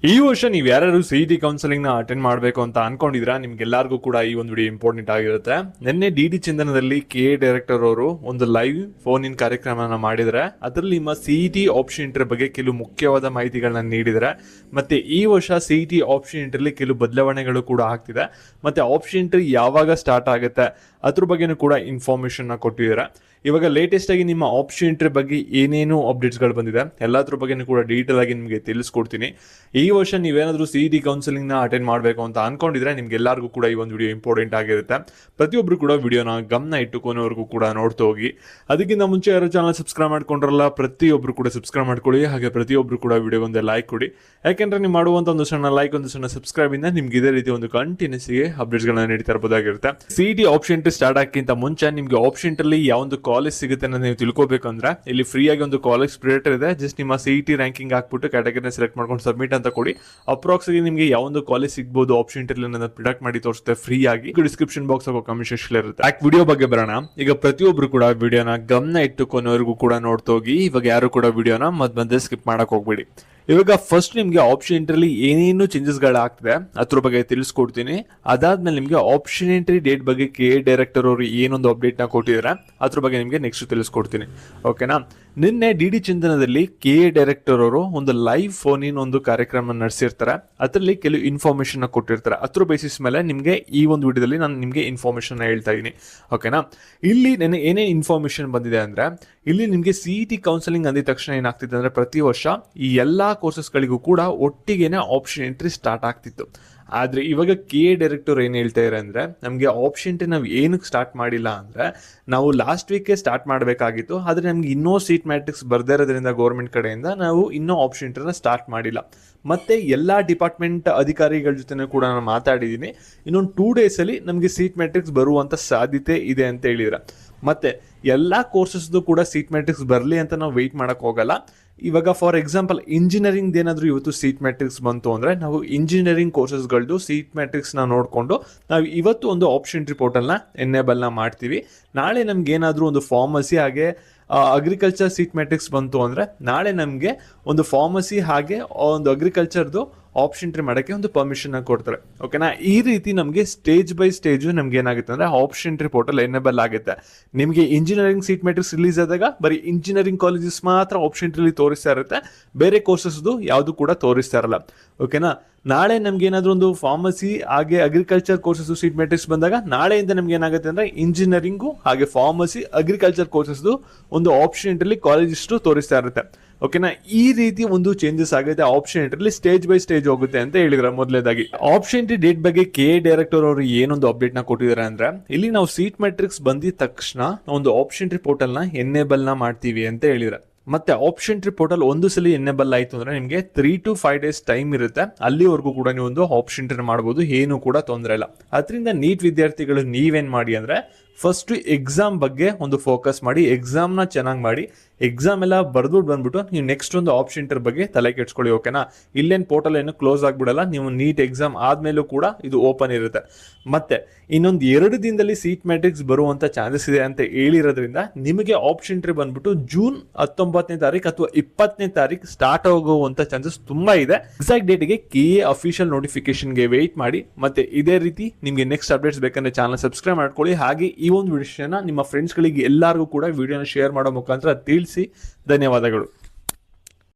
ಈ ವರ್ಷ ನೀವು ಯಾರು ಸಿಇಟಿ ಕೌನ್ಸಿಲಿಂಗ್ ನ ಅಟೆಂಡ್ ಮಾಡಬೇಕು ಅಂತ ಅನ್ಕೊಂಡಿದ್ರಾ, ನಿಮ್ಗೆಲ್ಲರಿಗೂ ಕೂಡ ಈ ಒಂದು ವಿಡಿಯೋ ಇಂಪಾರ್ಟೆಂಟ್ ಆಗಿರುತ್ತೆ. ನಿನ್ನೆ ಡಿ ಚಂದನದಲ್ಲಿ KA ಡೈರೆಕ್ಟರ್ ಅವರು ಒಂದು ಲೈವ್ ಫೋನ್ ಇನ್ ಕಾರ್ಯಕ್ರಮನ ಮಾಡಿದ್ರೆ ಅದರಲ್ಲಿ ನಿಮ್ಮ ಸಿಇಟಿ ಆಪ್ಷನ್ ಇಂಟರ್ ಬಗ್ಗೆ ಕೆಲವು ಮುಖ್ಯವಾದ ಮಾಹಿತಿಗಳನ್ನ ನೀಡಿದರೆ, ಮತ್ತೆ ಈ ವರ್ಷ ಸಿಇಟಿ ಆಪ್ಷನ್ ಇಂಟರ್ಲಿ ಕೆಲವು ಬದಲಾವಣೆಗಳು ಕೂಡ ಆಗ್ತಿದೆ, ಮತ್ತೆ ಆಪ್ಷನ್ ಇಂಟರ್ ಯಾವಾಗ ಸ್ಟಾರ್ಟ್ ಆಗುತ್ತೆ ಅದ್ರ ಬಗ್ಗೆನೂ ಕೂಡ ಇನ್ಫಾರ್ಮೇಶನ್ ಕೊಟ್ಟಿದ್ದಾರೆ. ಇವಾಗ ಲೇಟೆಸ್ಟ್ ಆಗಿ ನಿಮ್ಮ ಆಪ್ಷನ್ ಇಂಟರ್ ಬಗ್ಗೆ ಏನೇನು ಅಪ್ಡೇಟ್ಸ್ಗಳು ಬಂದಿದೆ ಎಲ್ಲದ್ರ ಬಗ್ಗೆನೂ ಕೂಡ ಡೀಟೇಲ್ ಆಗಿ ನಿಮಗೆ ತಿಳಿಸ್ಕೊಡ್ತೀನಿ. ಈ ವರ್ಷ ನೀವೇನಾದ್ರೂ ಸಿಇಟಿ ಕೌನ್ಸಿಲಿಂಗ್ ನ ಅಟೆಂಡ್ ಮಾಡಬೇಕು ಅಂತ ಅನ್ಕೊಂಡಿದ್ರೆ ನಿಮ್ಗೆಲ್ಲರಿಗೂ ಕೂಡ ಈ ಒಂದು ವಿಡಿಯೋ ಇಂಪಾರ್ಟೆಂಟ್ ಆಗಿರುತ್ತೆ. ಪ್ರತಿಯೊಬ್ರು ಕೂಡ ವಿಡಿಯೋನ ಗಮನ ಇಟ್ಟು ಕೊನೆವರೆಗೂ ಕೂಡ ನೋಡ್ತಾ ಹೋಗಿ. ಅದಕ್ಕಿಂತ ಮುಂಚೆ ಯಾರು ಚಾನಲ್ ಸಬ್ಸ್ಕ್ರೈಬ್ ಮಾಡ್ಕೊಂಡ್ರಲ್ಲ ಪ್ರತಿಯೊಬ್ರು ಕೂಡ ಸಬ್ಸ್ಕ್ರೈಬ್ ಮಾಡ್ಕೊಳ್ಳಿ. ಹಾಗೆ ಪ್ರತಿಯೊಬ್ರು ಕೂಡ ವಿಡಿಯೋಗೊಂದು ಲೈಕ್ ಕೊಡಿ. ಯಾಕೆಂದ್ರೆ ನೀವು ಮಾಡುವಂತ ಒಂದು ಸಣ್ಣ ಲೈಕ್, ಒಂದು ಸಣ್ಣ ಸಬ್ಸ್ಕ್ರೈಬ್ ಇಂದ ನಿಮ್ಗೆ ಇದೇ ರೀತಿ ಒಂದು ಕಂಟಿನ್ಯೂಸ್ ಅಪ್ಡೇಟ್ಸ್ ಗಳನ್ನ ನೀಡ್ತಾ ಇರಬಹುದಾಗಿರುತ್ತೆ. ಸಿಇಟಿ ಆಪ್ಷನ್ ಇಂಟರ್ ಸ್ಟಾರ್ಟ್ ಆಗಕ್ಕಿಂತ ಮುಂಚೆ ನಿಮ್ಗೆ ಆಪ್ಷನ್ ಇಂಟರ್ಲಿ ಯಾವ ಒಂದು ಕಾಲೇಜ್ ಸಿಗುತ್ತೆ ಅನ್ನೋದು ನೀವು ತಿಳ್ಕೊಬೇಕಂದ್ರೆ ಇಲ್ಲಿ ಫ್ರೀ ಆಗಿ ಒಂದು ಕಾಲೇಜ್ ಕ್ರಿಯೇಟರ್ ಇದೆ. ಜಸ್ಟ್ ನಿಮ್ಮ ಸಿಇಟಿ ರ್ಯಾಂಕಿಂಗ್ ಹಾಕ್ಬಿಟ್ಟು ಕ್ಯಾಟಗರಿನ ಸೆಲೆಕ್ಟ್ ಮಾಡ್ಕೊಂಡು ಸಬ್ಮಿಟ್ ಅಂತ ಕೊಡಿ. ಅಪ್ರಾಕ್ಸ್ ಆಗಿ ನಿಮಗೆ ಯಾವ ಒಂದು ಕಾಲೇಜ್ ಸಿಗಬಹುದು ಆಪ್ಷನ್ ಇಂಟರ್ಲಿ ಅನ್ನೋದನ್ನ ಪ್ರಿಡಕ್ಟ್ ಮಾಡಿ ತೋರಿಸುತ್ತೆ ಫ್ರೀ ಆಗಿ. ಡಿಸ್ಕ್ರಿಪ್ಷನ್ ಬಾಕ್ಸ್ ಹಾಗೂ ಕಮೆಂಟ್ ಸೆಕ್ಷನ್ ಇರುತ್ತೆ. ಯಾಕೆ ವಿಡಿಯೋ ಬಗ್ಗೆ ಬರೋಣ. ಈಗ ಪ್ರತಿಯೊಬ್ರು ಕೂಡ ವಿಡಿಯೋನ ಗಮನ ಇಟ್ಟು ಕೊನೆವರೆಗೂ ಕೂಡ ನೋಡ್ತಾ ಹೋಗಿ. ಇವಾಗ ಯಾರು ಕೂಡ ವಿಡಿಯೋನ ಮಧ್ಯೆ ಸ್ಕಿಪ್ ಮಾಡಕ್ ಹೋಗ್ಬೇಡಿ. ಇವಾಗ ಫಸ್ಟ್ ನಿಮ್ಗೆ ಆಪ್ಷನ್ ಎಂಟ್ರಿ ಏನೇನು ಚೇಂಜಸ್ ಗಳಾಗ್ತದೆ ಅದ್ರ ಬಗ್ಗೆ ತಿಳಿಸ್ಕೊಡ್ತೀನಿ. ಅದಾದ್ಮೇಲೆ ನಿಮ್ಗೆ ಆಪ್ಷನ್ ಎಂಟ್ರಿ ಡೇಟ್ ಬಗ್ಗೆ KA ಡೈರೆಕ್ಟರ್ ಅವರು ಏನೊಂದು ಅಪ್ಡೇಟ್ ನ ಕೊಟ್ಟಿದ್ದಾರೆ ಅದ್ರ ಬಗ್ಗೆ ನಿಮ್ಗೆ ನೆಕ್ಸ್ಟ್ ತಿಳಿಸ್ಕೊಡ್ತೀನಿ. ಓಕೆನಾ. ನಿನ್ನೆ ಡಿ ಚಂದನದಲ್ಲಿ KA ಡೈರೆಕ್ಟರ್ ಅವರು ಒಂದು ಲೈವ್ ಫೋನ್ ಇನ್ ಒಂದು ಕಾರ್ಯಕ್ರಮ ನಡೆಸಿರ್ತಾರೆ. ಅದರಲ್ಲಿ ಕೆಲವು ಇನ್ಫಾರ್ಮೇಶನ್ ಕೊಟ್ಟಿರ್ತಾರೆ. ಅದ್ರ ಬೇಸಿಸ್ ಮೇಲೆ ನಿಮ್ಗೆ ಈ ಒಂದು ವಿಡಿಯೋದಲ್ಲಿ ನಾನು ನಿಮ್ಗೆ ಇನ್ಫಾರ್ಮೇಶನ್ ಹೇಳ್ತಾ ಇದೀನಿ. ಓಕೆನಾ. ಇಲ್ಲಿ ನನಗೆ ಏನೇ ಇನ್ಫಾರ್ಮೇಶನ್ ಬಂದಿದೆ ಅಂದ್ರೆ ಇಲ್ಲಿ ನಿಮ್ಗೆ ಸಿಇಟಿ ಕೌನ್ಸಿಲಿಂಗ್ ಅಂದಿದ ತಕ್ಷಣ ಏನಾಗ್ತಿದೆ ಅಂದ್ರೆ ಪ್ರತಿ ವರ್ಷ ಈ ಎಲ್ಲಾ ಕೋರ್ಸಸ್ಗಳಿಗೂ ಕೂಡ ಒಟ್ಟಿಗೆನೆ ಆಪ್ಷನ್ ಎಂಟ್ರಿ ಸ್ಟಾರ್ಟ್ ಆಗ್ತಿತ್ತು. ಆದ್ರೆ ಇವಾಗ KA ಡೈರೆಕ್ಟರ್ ಏನ್ ಹೇಳ್ತಾ ಇದ್ದಾರೆ ಅಂದ್ರೆ ನಮ್ಗೆ ಆಪ್ಷನ್ ಎಂಟ್ರಿ ನಾವು ಏನಕ್ಕೆ ಸ್ಟಾರ್ಟ್ ಮಾಡಿಲ್ಲ ಅಂದ್ರೆ ನಾವು ಲಾಸ್ಟ್ ವೀಕ್ ಸ್ಟಾರ್ಟ್ ಮಾಡಬೇಕಾಗಿತ್ತು. ಆದ್ರೆ ನಮ್ಗೆ ಇನ್ನೂ ಸೀಟ್ ಮ್ಯಾಟ್ರಿಕ್ಸ್ ಬರ್ದೇ ಇರೋದ್ರಿಂದ ಗೌರ್ಮೆಂಟ್ ಕಡೆಯಿಂದ ನಾವು ಇನ್ನೂ ಆಪ್ಷನ್ ಎಂಟ್ರಿನ ಸ್ಟಾರ್ಟ್ ಮಾಡಿಲ್ಲ. ಮತ್ತೆ ಎಲ್ಲಾ ಡಿಪಾರ್ಟ್ಮೆಂಟ್ ಅಧಿಕಾರಿಗಳ ಜೊತೆ ಕೂಡ ನಾನು ಮಾತಾಡಿದ್ದೀನಿ. ಇನ್ನೊಂದು 2 days ಅಲ್ಲಿ ನಮ್ಗೆ ಸೀಟ್ ಮ್ಯಾಟ್ರಿಕ್ಸ್ ಬರುವಂತ ಸಾಧ್ಯತೆ ಇದೆ ಅಂತ ಹೇಳಿದ್ರೆ, ಮತ್ತೆ ಎಲ್ಲಾ ಕೋರ್ಸಸ್ದು ಕೂಡ ಸೀಟ್ ಮ್ಯಾಟ್ರಿಕ್ಸ್ ಬರಲಿ ಅಂತ ನಾವು ವೆಯ್ಟ್ ಮಾಡಕ್ ಹೋಗಲ್ಲ. ಇವಾಗ ಫಾರ್ ಎಕ್ಸಾಂಪಲ್ ಇಂಜಿನಿಯರಿಂಗ್ ಏನಾದರೂ ಇವತ್ತು ಸೀಟ್ ಮ್ಯಾಟ್ರಿಕ್ಸ್ ಬಂತು ಅಂದ್ರೆ ನಾವು ಇಂಜಿನಿಯರಿಂಗ್ ಕೋರ್ಸಸ್ಗಳದ್ದು ಸೀಟ್ ಮ್ಯಾಟ್ರಿಕ್ಸ್ ನ ನೋಡಿಕೊಂಡು ನಾವು ಇವತ್ತು ಒಂದು ಆಪ್ಷನ್ ಎಂಟ್ರಿ ಪೋರ್ಟಲ್ನ ಎನೇಬಲ್ ನ ಮಾಡ್ತೀವಿ. ನಾಳೆ ನಮ್ಗೆ ಏನಾದರೂ ಒಂದು ಫಾರ್ಮಸಿ ಹಾಗೆ ಅಗ್ರಿಕಲ್ಚರ್ ಸೀಟ್ ಮ್ಯಾಟ್ರಿಕ್ಸ್ ಬಂತು ಅಂದ್ರೆ ನಾಳೆ ನಮಗೆ ಒಂದು ಫಾರ್ಮಸಿ ಹಾಗೆ ಒಂದು ಅಗ್ರಿಕಲ್ಚರ್ದು ಆಪ್ಷನ್ ಎಂಟ್ರಿ ಮಾಡೋಕ್ಕೆ ಒಂದು ಪರ್ಮಿಷನ್ ಕೊಡ್ತಾರೆ. ಓಕೆನಾ. ಈ ರೀತಿ ನಮಗೆ ಸ್ಟೇಜ್ ಬೈ ಸ್ಟೇಜ್ ನಮ್ಗೆ ಏನಾಗುತ್ತೆ ಅಂದ್ರೆ ಆಪ್ಷನ್ ಎಂಟ್ರಿ ಪೋರ್ಟಲ್ ಎನೇಬಲ್ ಆಗುತ್ತೆ. ನಿಮಗೆ ಇಂಜಿನಿಯರಿಂಗ್ ಸೀಟ್ ಮ್ಯಾಟ್ರಿಕ್ಸ್ ರಿಲೀಸ್ ಆದಾಗ ಬರೀ ಇಂಜಿನಿಯರಿಂಗ್ ಕಾಲೇಜಸ್ ಮಾತ್ರ ಆಪ್ಷನ್ ಎಂಟ್ರಿ ತೋರಿಸ್ತಾ ಇರುತ್ತೆ, ಬೇರೆ ಕೋರ್ಸಸ್ದು ಯಾವುದು ಕೂಡ ತೋರಿಸ್ತಾ ಇರಲ್ಲ. ಓಕೆನಾ. ನಾಳೆ ನಮ್ಗೆ ಏನಾದ್ರು ಒಂದು ಫಾರ್ಮಸಿ ಹಾಗೆ ಅಗ್ರಿಕಲ್ಚರ್ ಕೋರ್ಸಸ್ ಸೀಟ್ ಮ್ಯಾಟ್ರಿಕ್ಸ್ ಬಂದಾಗ ನಾಳೆಯಿಂದ ನಮ್ಗೆ ಏನಾಗುತ್ತೆ ಅಂದ್ರೆ ಇಂಜಿನಿಯರಿಂಗು ಹಾಗೆ ಫಾರ್ಮಸಿ ಅಗ್ರಿಕಲ್ಚರ್ ಕೋರ್ಸಸ್ದು ಒಂದು ಆಪ್ಷನ್ ಎಂಟ್ರಿ ಕಾಲೇಜಸ್ ತೋರಿಸ್ತಾ ಇರುತ್ತೆ. ಓಕೆನಾ. ಈ ರೀತಿ ಒಂದು ಚೇಂಜಸ್ ಆಗುತ್ತೆ. Option entry stage by stage ಹೋಗುತ್ತೆ ಅಂತ ಹೇಳಿದ್ರೆ ಮೊದಲೇದಾಗಿ ಆಪ್ಷನ್ ಎಂಟ್ರಿ ಡೇಟ್ ಬಗ್ಗೆ KA ಡೈರೆಕ್ಟರ್ ಅವರು ಏನೊಂದು ಅಪ್ಡೇಟ್ ನ ಕೊಟ್ಟಿದ್ದಾರೆ ಅಂದ್ರೆ ಇಲ್ಲಿ ನಾವು ಸೀಟ್ ಮ್ಯಾಟ್ರಿಕ್ಸ್ ಬಂದಿದ ತಕ್ಷಣ ಒಂದು ಆಪ್ಷನ್ ಎಂಟ್ರಿ ಪೋರ್ಟಲ್ ನ ಎನೇಬಲ್ ನ ಮಾಡ್ತೀವಿ ಅಂತ ಹೇಳಿದ್ರೆ, ಮತ್ತೆ ಆಪ್ಷನ್ ಎಂಟ್ರಿ ಪೋರ್ಟಲ್ ಒಂದು ಸಲ ಎನೇಬಲ್ ಆಯ್ತು ಅಂದ್ರೆ ನಿಮಗೆ 3 to 5 days ಟೈಮ್ ಇರುತ್ತೆ. ಅಲ್ಲಿವರೆಗೂ ಕೂಡ ನೀವು ಒಂದು ಆಪ್ಷನ್ ಎಂಟ್ರಿ ಮಾಡಬಹುದು, ಏನು ಕೂಡ ತೊಂದರೆ ಇಲ್ಲ. ಅದರಿಂದ ನೀಟ್ ವಿದ್ಯಾರ್ಥಿಗಳು ನೀವೇನ್ ಮಾಡಿ ಅಂದ್ರೆ ಫಸ್ಟ್ ಎಕ್ಸಾಮ್ ಬಗ್ಗೆ ಒಂದು ಫೋಕಸ್ ಮಾಡಿ, ಎಕ್ಸಾಮ್ ನ ಚೆನ್ನಾಗಿ ಮಾಡಿ, ಎಕ್ಸಾಮ್ ಎಲ್ಲ ಬರ್ದ್ಬಿಟ್ಟು ಬಂದ್ಬಿಟ್ಟು ನೀವು ನೆಕ್ಸ್ಟ್ ಒಂದು ಆಪ್ಷನ್ ಎಂಟ್ರಿ ಬಗ್ಗೆ ತಲೆ ಕೆಡ್ಸ್ಕೊಳ್ಳಿ. ಓಕೆನಾ. ಇಲ್ಲೇನು ಪೋರ್ಟಲ್ ಏನು ಕ್ಲೋಸ್ ಆಗ್ಬಿಡಲ್ಲ, ನೀವು ನೀಟ್ ಎಕ್ಸಾಮ್ ಆದ್ಮೇಲೂ ಕೂಡ ಇದು ಓಪನ್ ಇರುತ್ತೆ. ಮತ್ತೆ ಇನ್ನೊಂದು 2 ದಿನದಲ್ಲಿ ಸೀಟ್ ಮ್ಯಾಟ್ರಿಕ್ಸ್ ಬರುವಂತ ಚಾನ್ಸಸ್ ಇದೆ ಅಂತ ಹೇಳಿರೋದ್ರಿಂದ ನಿಮಗೆ ಆಪ್ಷನ್ ಎಂಟ್ರಿ ಬಂದ್ಬಿಟ್ಟು ಜೂನ್ 19ನೇ ತಾರೀಕು ಅಥವಾ 20ನೇ ತಾರೀಕು ಸ್ಟಾರ್ಟ್ ಆಗುವಂತ ಚಾನ್ಸಸ್ ತುಂಬಾ ಇದೆ. ಎಕ್ಸಾಕ್ಟ್ ಡೇಟ್ಗೆ KA ಅಫಿಷಿಯಲ್ ನೋಟಿಫಿಕೇಶನ್ಗೆ ವೆಯ್ಟ್ ಮಾಡಿ. ಮತ್ತೆ ಇದೇ ರೀತಿ ನಿಮಗೆ ನೆಕ್ಸ್ಟ್ ಅಪ್ಡೇಟ್ಸ್ ಬೇಕಂದ್ರೆ ಚಾನಲ್ ಸಬ್ಸ್ಕ್ರೈಬ್ ಮಾಡ್ಕೊಳ್ಳಿ. ಹಾಗೆ ಈ ಒಂದು ವಿಷಯನ ನಿಮ್ಮ ಫ್ರೆಂಡ್ಸ್ಗಳಿಗೆ ಎಲ್ಲರಿಗೂ ಕೂಡ ವಿಡಿಯೋನ ಶೇರ್ ಮಾಡೋ ಮುಖಾಂತರ ತಿಳಿಸಿ. ಧನ್ಯವಾದಗಳು.